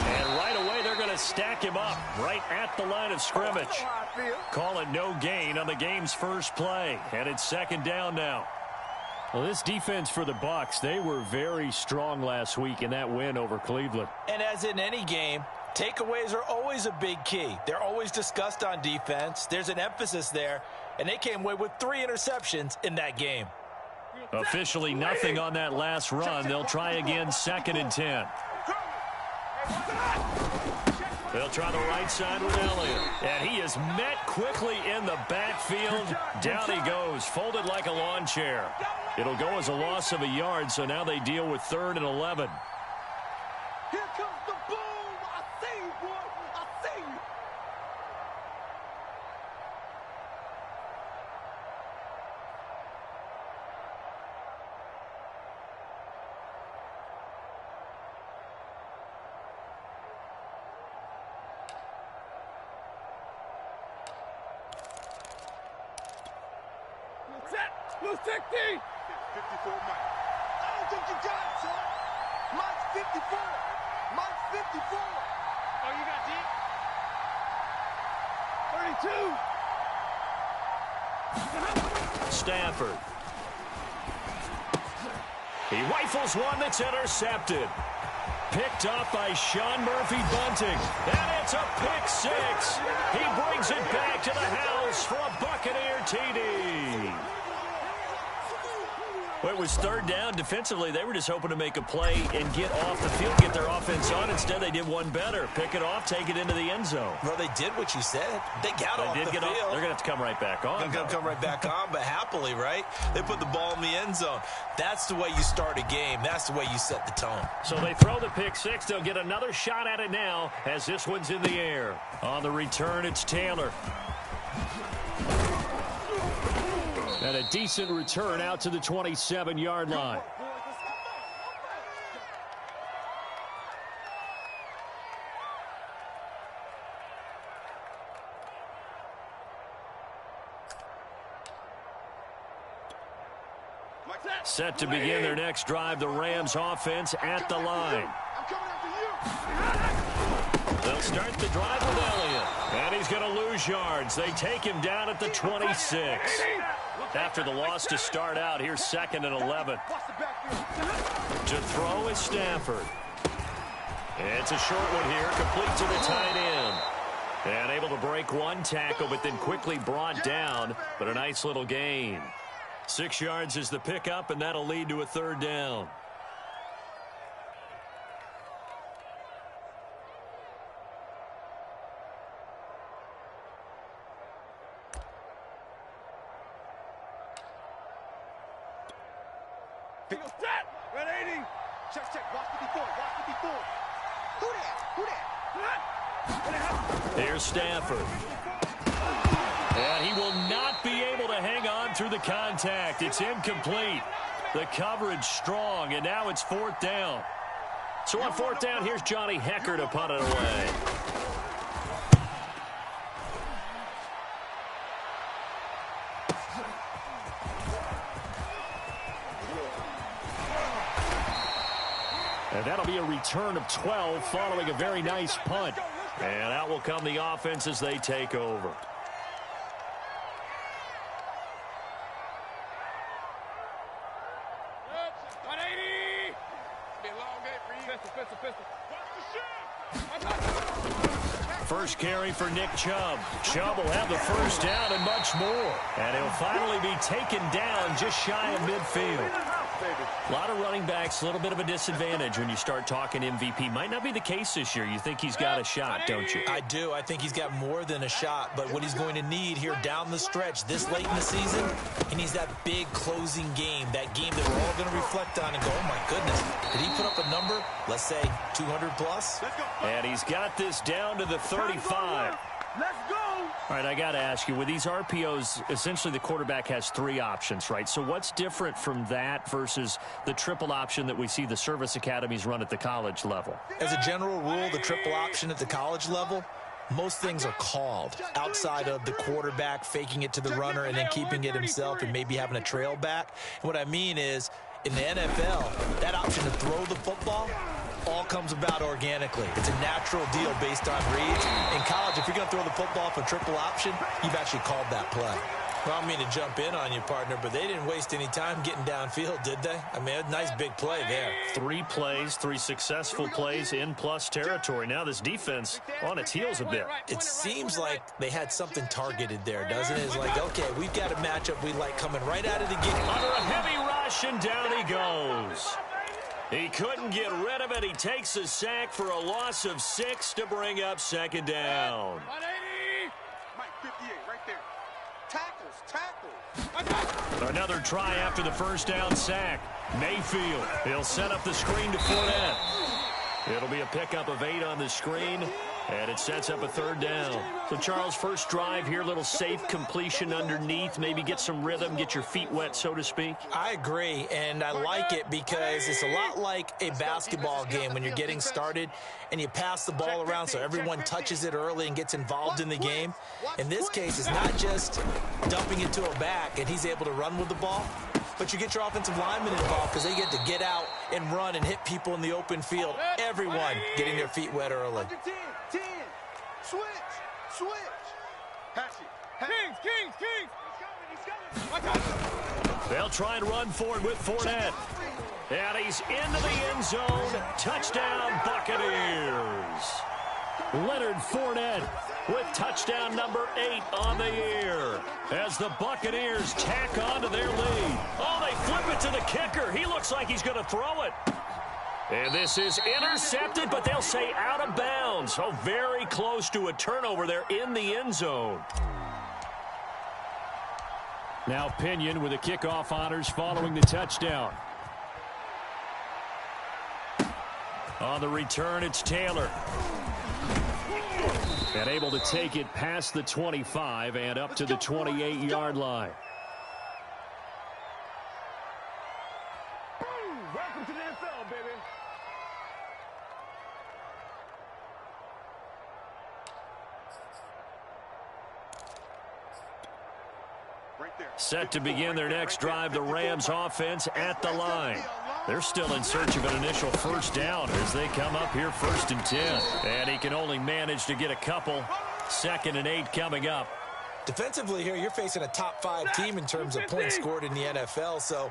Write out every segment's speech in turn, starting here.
And right away, they're going to stack him up right at the line of scrimmage. Call it no gain on the game's first play. And it's second down now. Well, this defense for the Bucs, they were very strong last week in that win over Cleveland. And as in any game, takeaways are always a big key. They're always discussed on defense. There's an emphasis there, and they came away with 3 interceptions in that game. Officially nothing on that last run. They'll try again, 2nd and 10. They'll try the right side with Elliott. And he is met quickly in the backfield. Down he goes, folded like a lawn chair. It'll go as a loss of a yard, so now they deal with 3rd and 11. Here comes the boom. I see you, boy. I see you. Blue 60. 54 Mike. I don't think you got it, son. Mike's 54. Mike's 54. Oh, you got deep? 32. Stafford. He rifles one that's intercepted. Picked up by Sean Murphy-Bunting. And it's a pick 6. He brings it back to the house for a Buccaneer TD. Well, it was 3rd down. Defensively, they were just hoping to make a play and get off the field, get their offense on. Instead, they did one better. Pick it off, take it into the end zone. Well, they did what you said. They got off the field. They're going to have to come right back on. They're going to come right back on, but happily, right? They put the ball in the end zone. That's the way you start a game. That's the way you set the tone. So they throw the pick 6. They'll get another shot at it now as this one's in the air. On the return, it's Taylor. And a decent return out to the 27-yard line. Set to begin their next drive, the Rams offense at the line. They'll start the drive with Elliott. And he's going to lose yards. They take him down at the 26. After the loss to start out, here's 2nd and 11. To throw is Stafford. It's a short one here, complete to the tight end. And able to break one tackle, but then quickly brought down. But a nice little gain. 6 yards is the pickup, and that'll lead to a 3rd down. Red 80. Check. Watch the before. Who that? Here's Stafford. And he will not be able to hang on through the contact. It's incomplete. The coverage strong, and now it's 4th down. So on 4th down, here's Johnny Hecker to punt it away. And that'll be a return of 12 following a very nice punt. And out will come the offense as they take over. First carry for Nick Chubb. Chubb will have the first down and much more. And he'll finally be taken down just shy of midfield. A lot of running backs, a little bit of a disadvantage when you start talking MVP. Might not be the case this year. You think he's got a shot, don't you? I do. I think he's got more than a shot. But what he's going to need here down the stretch this late in the season, he needs that big closing game, that game that we're all going to reflect on and go, oh, my goodness, did he put up a number, let's say, 200 plus? And he's got this down to the 35. Let's go. All right, I got to ask you, with these RPOs, essentially the quarterback has 3 options, right? So what's different from that versus the triple option that we see the service academies run at the college level? As a general rule, the triple option at the college level, most things are called outside of the quarterback faking it to the runner and then keeping it himself and maybe having a trail back. And what I mean is, in the NFL, that option to throw the football all comes about organically. It's a natural deal based on reads. In college, if you're going to throw the football for triple option, you've actually called that play. Well, I don't mean to jump in on you, partner, but they didn't waste any time getting downfield, did they? I mean, a nice big play there. 3 plays, 3 successful plays in plus territory. Now this defense on its heels a bit. It seems like they had something targeted there, doesn't it? It's like, okay, we've got a matchup we like coming right out of the gate. Under a heavy rush, and down he goes. He couldn't get rid of it. He takes a sack for a loss of 6 to bring up second down. 180. Mike, 58, right there. Tackles. Another try after the first down sack. Mayfield, he'll set up the screen to Fournette. It'll be a pickup of 8 on the screen, and it sets up a third down. So, Charles, first drive here, little safe completion underneath, maybe get some rhythm, get your feet wet, so to speak. I agree, and I like it because it's a lot like a basketball game when you're getting started and you pass the ball around so everyone touches it early and gets involved in the game. In this case, it's not just dumping it to a back and he's able to run with the ball, but you get your offensive linemen involved because they get to get out and run and hit people in the open field. Everyone getting their feet wet early. 10. Switch. Patch it. Kings. He's coming. They'll try and run for it with Fournette. And he's into the end zone. Touchdown, Buccaneers. Leonard Fournette with touchdown number 8 on the year as the Buccaneers tack on to their lead. Oh, they flip it to the kicker. He looks like he's going to throw it. And this is intercepted, but they'll say out of bounds. Oh, very close to a turnover there in the end zone. Now Pinion with the kickoff honors following the touchdown. On the return, it's Taylor. And able to take it past the 25 and up to the 28-yard line. Welcome to the NFL, baby. Set to begin their next drive, the Rams offense at the line. They're still in search of an initial first down as they come up here 1st and 10. And he can only manage to get a couple. 2nd and 8 coming up. Defensively here, you're facing a top 5 team in terms of points scored in the NFL. So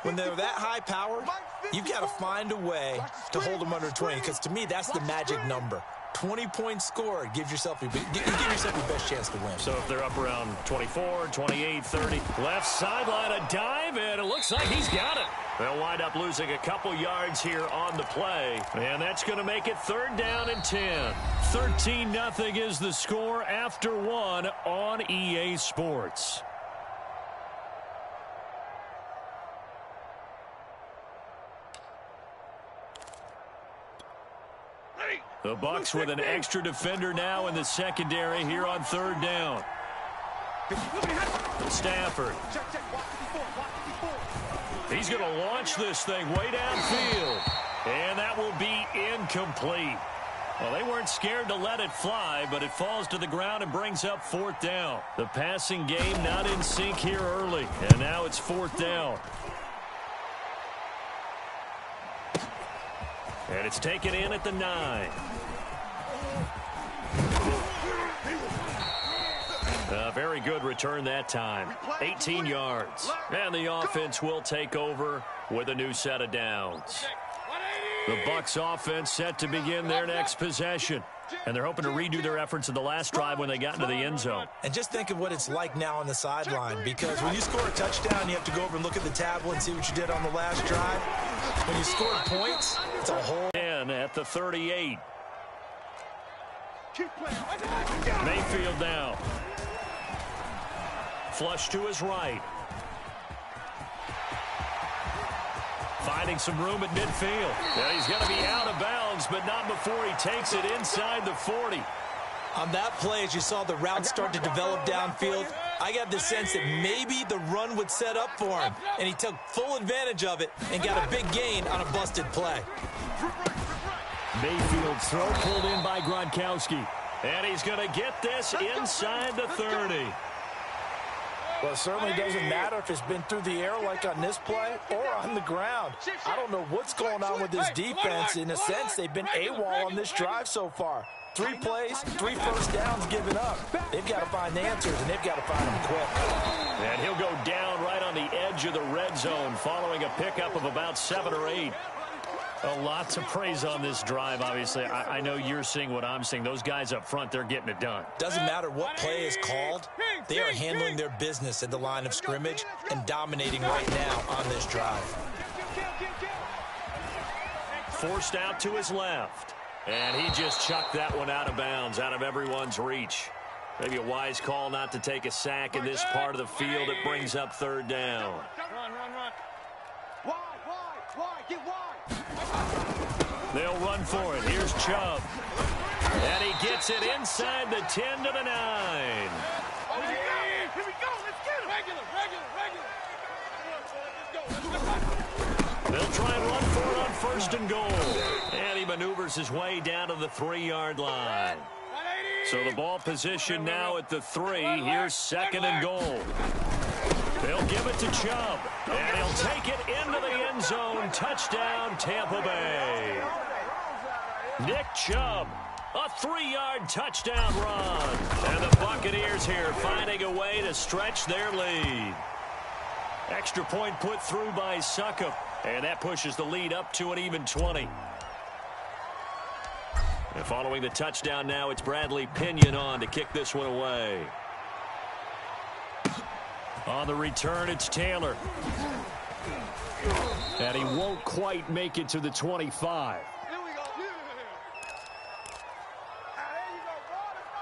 when they're that high powered, you've got to find a way to hold them under 20. Because to me, that's the magic number. 20 points scored gives yourself your best chance to win. So if they're up around 24, 28, 30, left sideline, a dive, and it looks like he's got it. They'll wind up losing a couple yards here on the play, and that's going to make it 3rd down and 10. 13-0 is the score after 1 on EA Sports. The Bucs with an extra defender now in the secondary here on 3rd down. Stafford. He's going to launch this thing way downfield. And that will be incomplete. Well, they weren't scared to let it fly, but it falls to the ground and brings up 4th down. The passing game not in sync here early. And now it's 4th down. And it's taken in at the 9. A very good return that time. 18 yards. And the offense will take over with a new set of downs. The Bucs offense set to begin their next possession. And they're hoping to redo their efforts in the last drive when they got into the end zone. And just think of what it's like now on the sideline, because when you score a touchdown, you have to go over and look at the tablet and see what you did on the last drive. When you score points, it's a whole... 10 at the 38. Mayfield now. Flush to his right. Finding some room at midfield. And he's going to be out of bounds, but not before he takes it inside the 40. On that play, as you saw the route start to develop downfield, I got the sense that maybe the run would set up for him. And he took full advantage of it and got a big gain on a busted play. Mayfield throw pulled in by Gronkowski. And he's going to get this inside the 30. Well, it certainly doesn't matter if it's been through the air like on this play or on the ground. I don't know what's going on with this defense. In a sense, they've been AWOL on this drive so far. 3 plays, 3 first downs given up. They've got to find the answers, and they've got to find them quick. And he'll go down right on the edge of the red zone following a pickup of about 7 or 8. A lot to praise on this drive, obviously. I know you're seeing what I'm seeing. Those guys up front, they're getting it done. Doesn't matter what play is called. They are handling their business at the line of scrimmage and dominating right now on this drive. Forced out to his left. And he just chucked that one out of bounds, out of everyone's reach. Maybe a wise call not to take a sack in this part of the field. It brings up 3rd down. Run. Wide. Get wide. They'll run for it. Here's Chubb. And he gets it inside the 10 to the 9. Here we go. Let's get him. Regular. They'll try and run for it on 1st and goal. And he maneuvers his way down to the 3-yard line. So the ball position now at the 3. Here's 2nd and goal. They'll give it to Chubb. And he'll take it into the end zone. Touchdown, Tampa Bay. Nick Chubb. A 3-yard touchdown run. And the Buccaneers here finding a way to stretch their lead. Extra point put through by Succop. And that pushes the lead up to an even 20. And following the touchdown now, it's Bradley Pinion on to kick this one away. On the return, it's Taylor. And he won't quite make it to the 25. Here we go. There you go, bro. Let's go.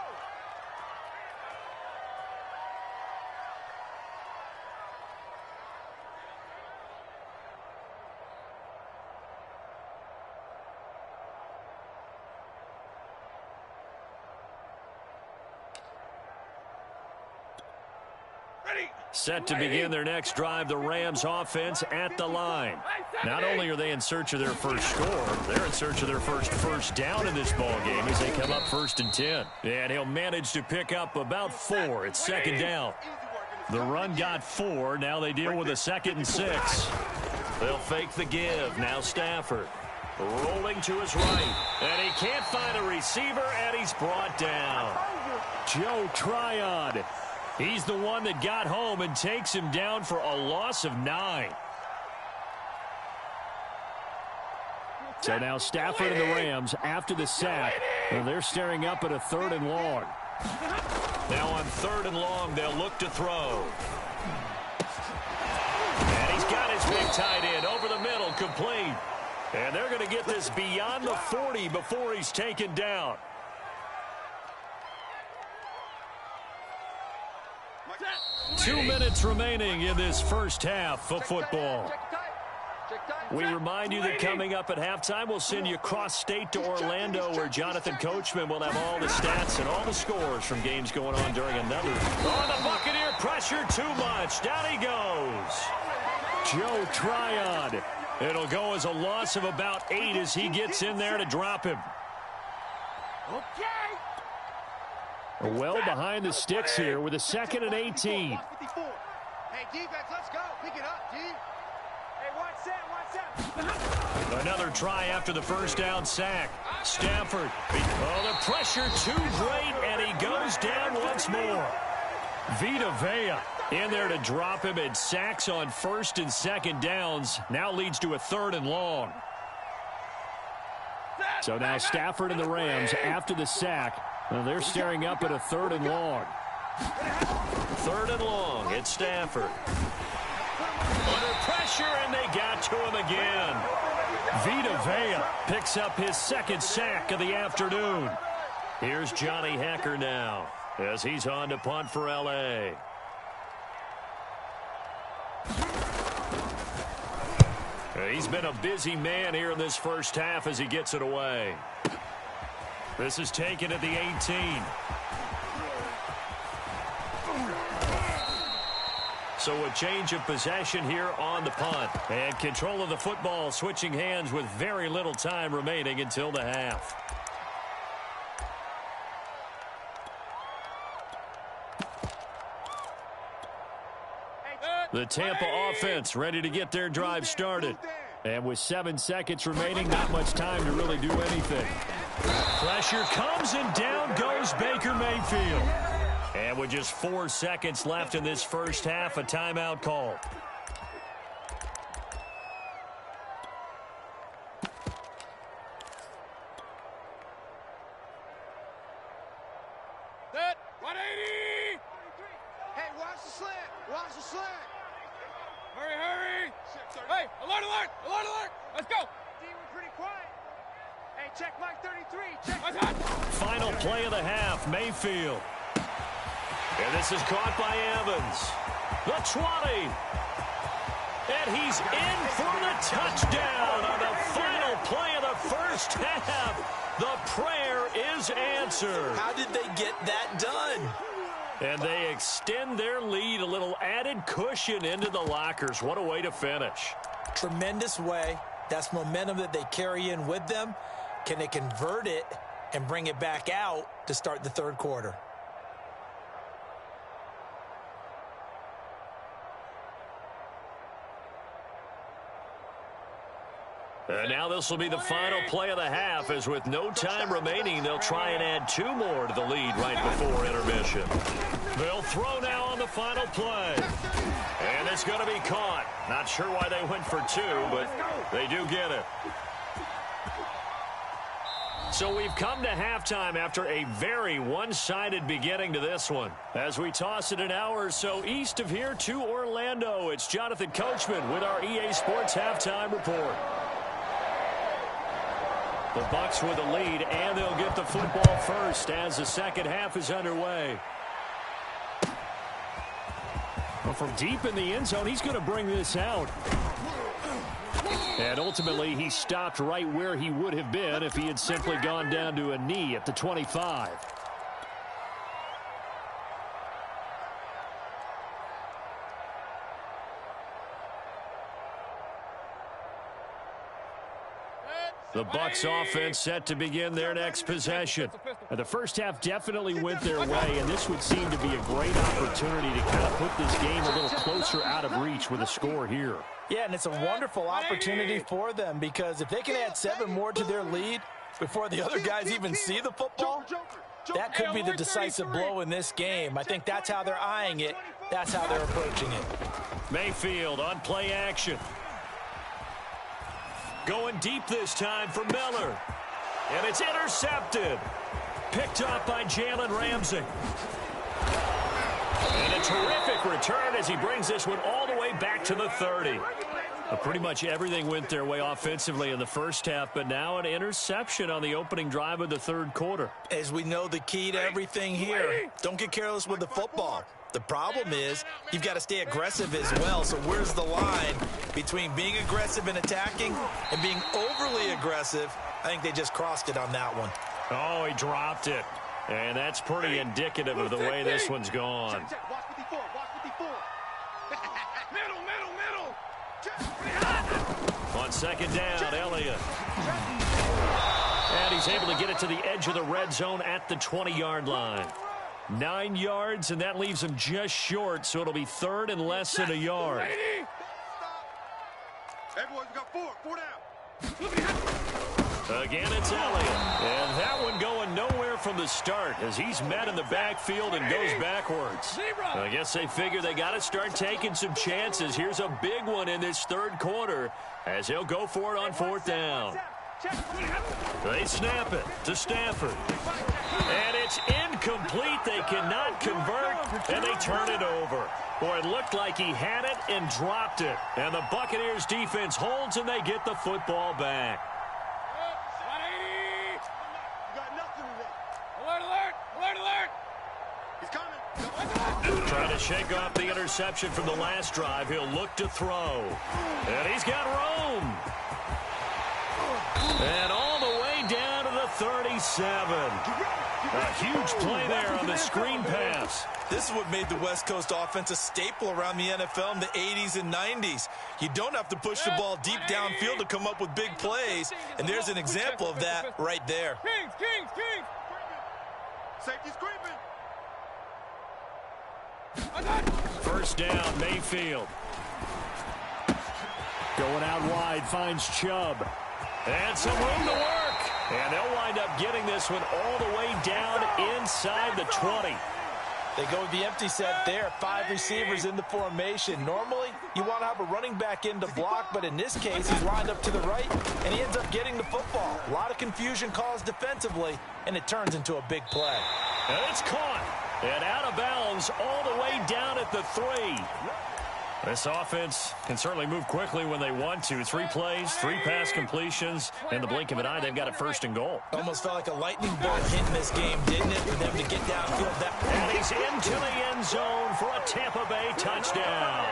Set to begin their next drive, the Rams offense at the line. Not only are they in search of their first score, they're in search of their first down in this ball game as they come up 1st and 10. And he'll manage to pick up about 4. It's 2nd down. The run got 4. Now they deal with a 2nd and 6. They'll fake the give. Now Stafford rolling to his right. And he can't find a receiver, and he's brought down. Joe Tryon. He's the one that got home and takes him down for a loss of 9. So now Stafford and the Rams, after the sack, they're staring up at a 3rd and long. Now on 3rd and long, they'll look to throw. And he's got his big tight end over the middle, complete. And they're going to get this beyond the 40 before he's taken down. Two minutes remaining in this first half of football. We remind you that coming up at halftime, we'll send you cross-state to Orlando, where Jonathan Coachman will have all the stats and all the scores from games going on during another. Oh, the Buccaneer pressure too much. Down he goes. Joe Tryon. It'll go as a loss of about 8 as he gets in there to drop him. Okay. Well behind the sticks here with a 2nd and 18. Hey, defense, let's go. Pick it up, D. Hey, watch that. Another try after the first down sack. Stafford. Oh, the pressure too great, and he goes down once more. Vita Vea in there to drop him, and sacks on 1st and 2nd downs. Now leads to a 3rd and long. So now Stafford and the Rams, after the sack, they're staring up at a 3rd and long. 3rd and long. It's Stafford. Under pressure, and they got to him again. Vita Vea picks up his 2nd sack of the afternoon. Here's Johnny Hekker now as he's on to punt for L.A. He's been a busy man here in this first half as he gets it away. This is taken at the 18. So a change of possession here on the punt. And control of the football switching hands with very little time remaining until the half. The Tampa offense ready to get their drive started. And with 7 seconds remaining, not much time to really do anything. Pressure comes, and down goes Baker Mayfield. And with just 4 seconds left in this first half, a timeout call. Set, 180! Hey, watch the slant. Watch the slant. Hurry, hurry. Hey, alert, alert, alert, alert. Let's go. D, we're pretty quiet. Hey, check Mike 33. Check. Final play of the half, Mayfield. And this is caught by Evans. The 20. And he's in for the touchdown on the final play of the first half. The prayer is answered. How did they get that done? And they extend their lead, a little added cushion into the lockers. What a way to finish. Tremendous way. That's momentum that they carry in with them. Can they convert it and bring it back out to start the third quarter? And now this will be the final play of the half, as with no time remaining, they'll try and add 2 more to the lead right before intermission. They'll throw now on the final play. And it's going to be caught. Not sure why they went for 2, but they do get it. So we've come to halftime after a very one-sided beginning to this one. As we toss it an hour or so east of here to Orlando, it's Jonathan Coachman with our EA Sports Halftime Report. The Bucs with a lead, and they'll get the football first as the second half is underway. Well, from deep in the end zone, he's going to bring this out. And ultimately, he stopped right where he would have been if he had simply gone down to a knee at the 25. The Bucs offense set to begin their next possession. And the first half definitely went their way, and this would seem to be a great opportunity to kind of put this game a little closer out of reach with a score here. Yeah, and it's a wonderful opportunity for them, because if they can add 7 more to their lead before the other guys even see the football, that could be the decisive blow in this game. I think that's how they're eyeing it. That's how they're approaching it. Mayfield on play action. Going deep this time for Miller. And it's intercepted. Picked up by Jalen Ramsey. And a terrific return as he brings this one all the way back to the 30. Pretty much everything went their way offensively in the first half, but now an interception on the opening drive of the third quarter. As we know, the key to everything here, don't get careless with the football. The problem is you've got to stay aggressive as well. So where's the line between being aggressive and attacking and being overly aggressive? I think they just crossed it on that one. Oh, he dropped it. And that's pretty indicative of the way this one's gone. On second down, Elliott. And he's able to get it to the edge of the red zone at the 20-yard line. 9 yards, and that leaves him just short, so it'll be third and less than a yard. Everyone's got 4 down. Again, it's Elliott. And that one going nowhere from the start as he's met in the backfield and goes backwards. I guess they figure they got to start taking some chances. Here's a big one in this third quarter as he'll go for it on fourth down. They snap it to Stafford. And it's incomplete. They cannot convert, and they turn it over. Boy, it looked like he had it and dropped it. And the Buccaneers defense holds, and they get the football back. Trying to shake off the interception from the last drive. He'll look to throw. And he's got room. And all the way down to the 37. A huge play there on the screen pass. This is what made the West Coast offense a staple around the NFL in the 80s and 90s. You don't have to push the ball deep downfield to come up with big plays, and there's an example of that right there. Kings. Safety's creeping. first down, Mayfield. Going out wide, finds Chubb. And some room to work. And they'll wind up getting this one all the way down inside the 20. They go with the empty set there. 5 receivers in the formation. Normally, you want to have a running back in to block, but in this case, he's lined up to the right, and he ends up getting the football. A lot of confusion caused defensively, and it turns into a big play. And it's caught. And out of bounds all the way down at the 3. This offense can certainly move quickly when they want to. 3 plays, 3 pass completions. In the blink of an eye, they've got it 1st and goal. Almost felt like a lightning bolt hitting this game, didn't it, for them to get downfield that. And he's into the end zone for a Tampa Bay touchdown.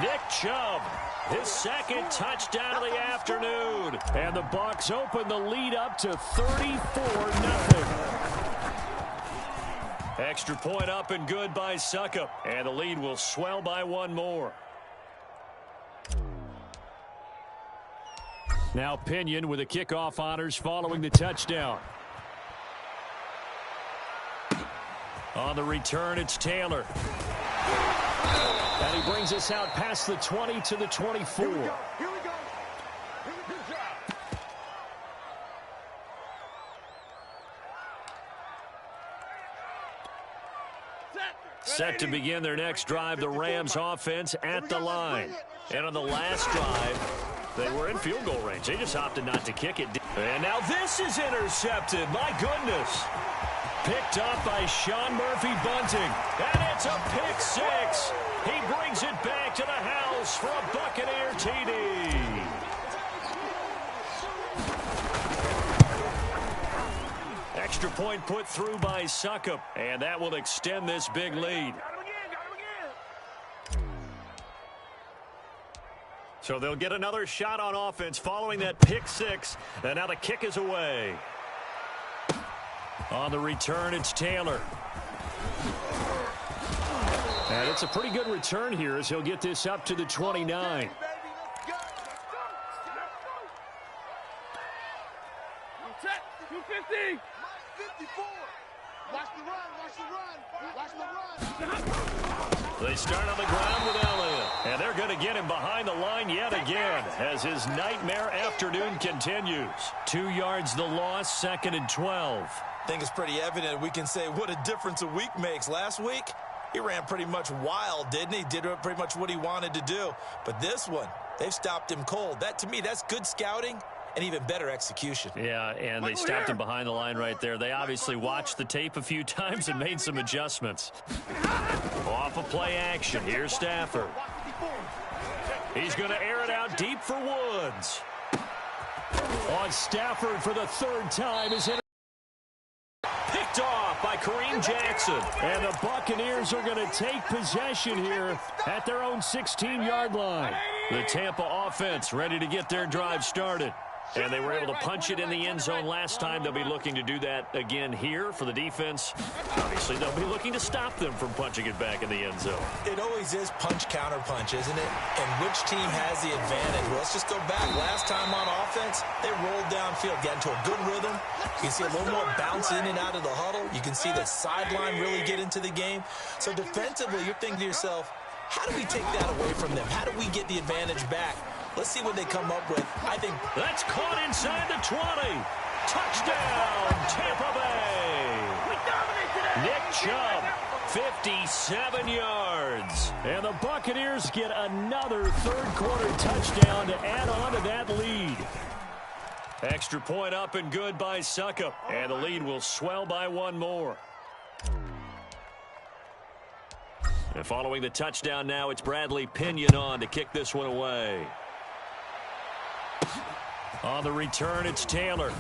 Nick Chubb, his 2nd touchdown of the afternoon. And the Bucs open the lead up to 34-0. Extra point up and good by Succop. And the lead will swell by 1 more. Now Pinion with the kickoff honors following the touchdown. On the return, it's Taylor. And he brings us out past the 20 to the 24. Here we go. Set to begin their next drive, the Rams offense at the line. And on the last drive, they were in field goal range. They just opted not to kick it. And now this is intercepted. My goodness. Picked up by Sean Murphy-Bunting. And it's a pick 6. He brings it back to the house for a Buccaneer TD. Extra point put through by Succop, and that will extend this big lead. So they'll get another shot on offense following that pick 6, and now the kick is away. On the return, it's Taylor. And it's a pretty good return here as he'll get this up to the 29. They start on the ground with Elliott. And they're going to get him behind the line yet again as his nightmare afternoon continues. 2 yards the loss, 2nd and 12. I think it's pretty evident we can say what a difference a week makes. Last week, he ran pretty much wild, didn't he? Did pretty much what he wanted to do. But this one, they've stopped him cold. That, to me, that's good scouting and even better execution. Yeah, and they stopped him behind the line right there. They obviously watched the tape a few times and made some adjustments. Off of play action. Here's Stafford. He's going to air it out deep for Woods. On Stafford for the 3rd time is picked off by Kareem Jackson. And the Buccaneers are going to take possession here at their own 16-yard line. The Tampa offense ready to get their drive started. And they were able to punch it in the end zone last time. They'll be looking to do that again here for the defense. Obviously, they'll be looking to stop them from punching it back in the end zone. It always is punch-counter-punch, isn't it? And which team has the advantage? Well, let's just go back. Last time on offense, they rolled downfield, got into a good rhythm. You can see a little more bounce in and out of the huddle. You can see the sideline really get into the game. So defensively, you're thinking to yourself, how do we take that away from them? How do we get the advantage back? Let's see what they come up with. I think that's caught inside the 20. Touchdown, Tampa Bay. Nick Chubb, 57 yards. And the Buccaneers get another 3rd quarter touchdown to add on to that lead. Extra point up and good by Succop. And the lead will swell by 1 more. And following the touchdown now, it's Bradley Pinion on to kick this one away. On the return, it's Taylor.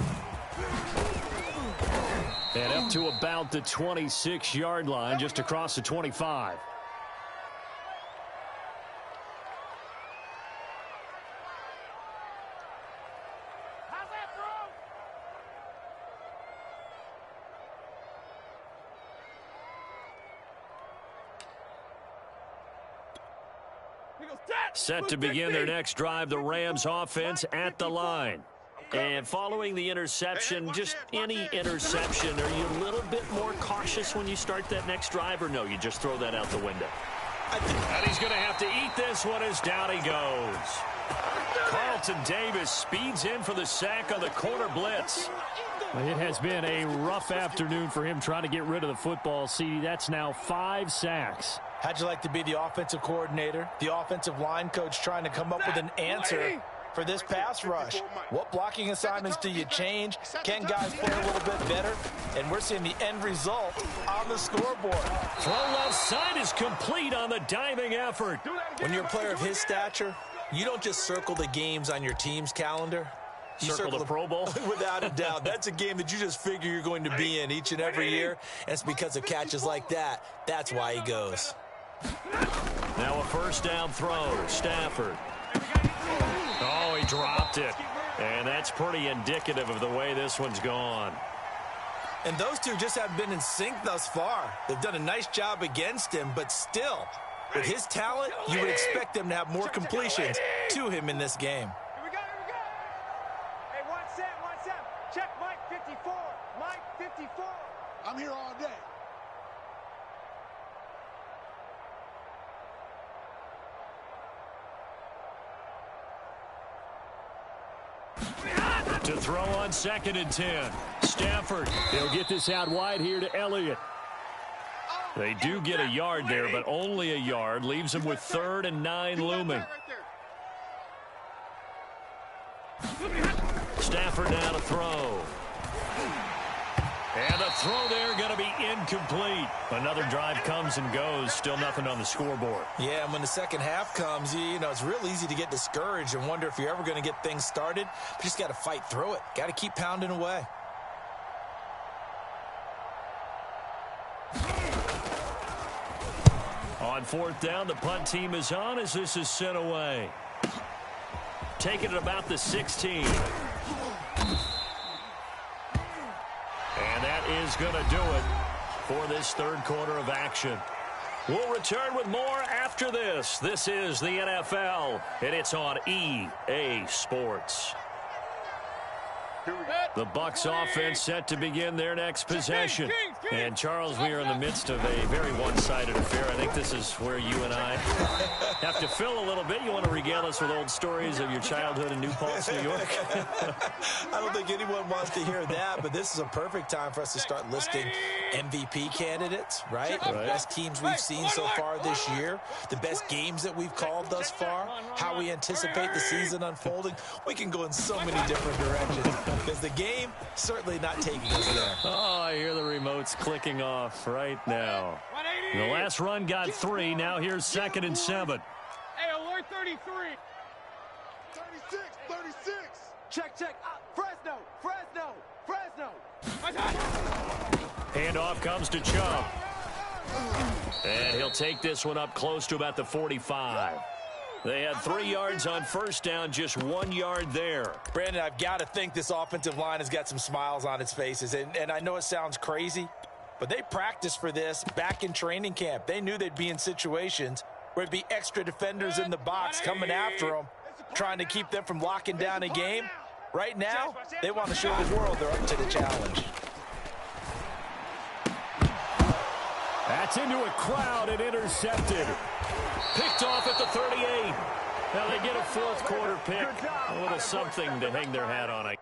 And up to about the 26-yard line, just across the 25. Set to begin their next drive, the Rams offense at the line. And following the interception, just any interception, are you a little bit more cautious when you start that next drive, or no, you just throw that out the window? And he's going to have to eat this one as down he goes. Carlton Davis speeds in for the sack on the corner blitz. It has been a rough afternoon for him trying to get rid of the football, CD. That's now 5 sacks. How'd you like to be the offensive coordinator, the offensive line coach trying to come up with an answer for this pass rush? What blocking assignments do you change? Can guys play a little bit better? And we're seeing the end result on the scoreboard. Throw left side is complete on the diving effort. When you're a player of his stature, you don't just circle the games on your team's calendar. You circle the Pro Bowl? Without a doubt. That's a game that you just figure you're going to be in each and every year. And it's because of catches like that. That's why he goes. Now a first down throw. Stafford. Oh, he dropped it. And that's pretty indicative of the way this one's gone. And those two just haven't been in sync thus far. They've done a nice job against him, but still, with his talent, you would expect them to have more completions to him in this game. Here we go. Hey, one set. Check Mike 54. Mike 54. I'm here all day. To throw on 2nd and 10. Stafford. They'll get this out wide here to Elliott. They do get a yard there, but only a yard. Leaves them with 3rd and 9 looming. Stafford now to throw. And the throw there going to be incomplete. Another drive comes and goes. Still nothing on the scoreboard. Yeah, and when the second half comes, you know, it's real easy to get discouraged and wonder if you're ever going to get things started. But you just got to fight through it. Got to keep pounding away. On 4th down, the punt team is on as this is sent away. Taking it about the 16. And that is going to do it for this 3rd quarter of action. We'll return with more after this. This is the NFL, and it's on EA Sports. The Bucs offense set to begin their next possession. And, Charles, we are in the midst of a very one-sided affair. I think this is where you and I have to fill a little bit. You want to regale us with old stories of your childhood in New Paltz, New York? I don't think anyone wants to hear that, but this is a perfect time for us to start listing MVP candidates, right? The best teams we've seen so far this year, the best games that we've called thus far, how we anticipate the season unfolding. We can go in so many different directions because the game certainly not taking us there. Oh, I hear the remotes clicking off right now. The last run got 3. Now here's 2nd and 7. Hey, alert 33. 36. Check. Fresno. Handoff comes to Chubb. And he'll take this one up close to about the 45. They had 3 yards on first down, just 1 yard there. Brandon, I've got to think this offensive line has got some smiles on its faces. And I know it sounds crazy, but they practiced for this back in training camp. They knew they'd be in situations where it'd be extra defenders in the box coming after them, trying to keep them from locking down a game. Right now, they want to show the world they're up to the challenge. That's into a crowd and intercepted. Picked off at the 38. Now they get a 4th quarter pick. A little something to hang their hat on, I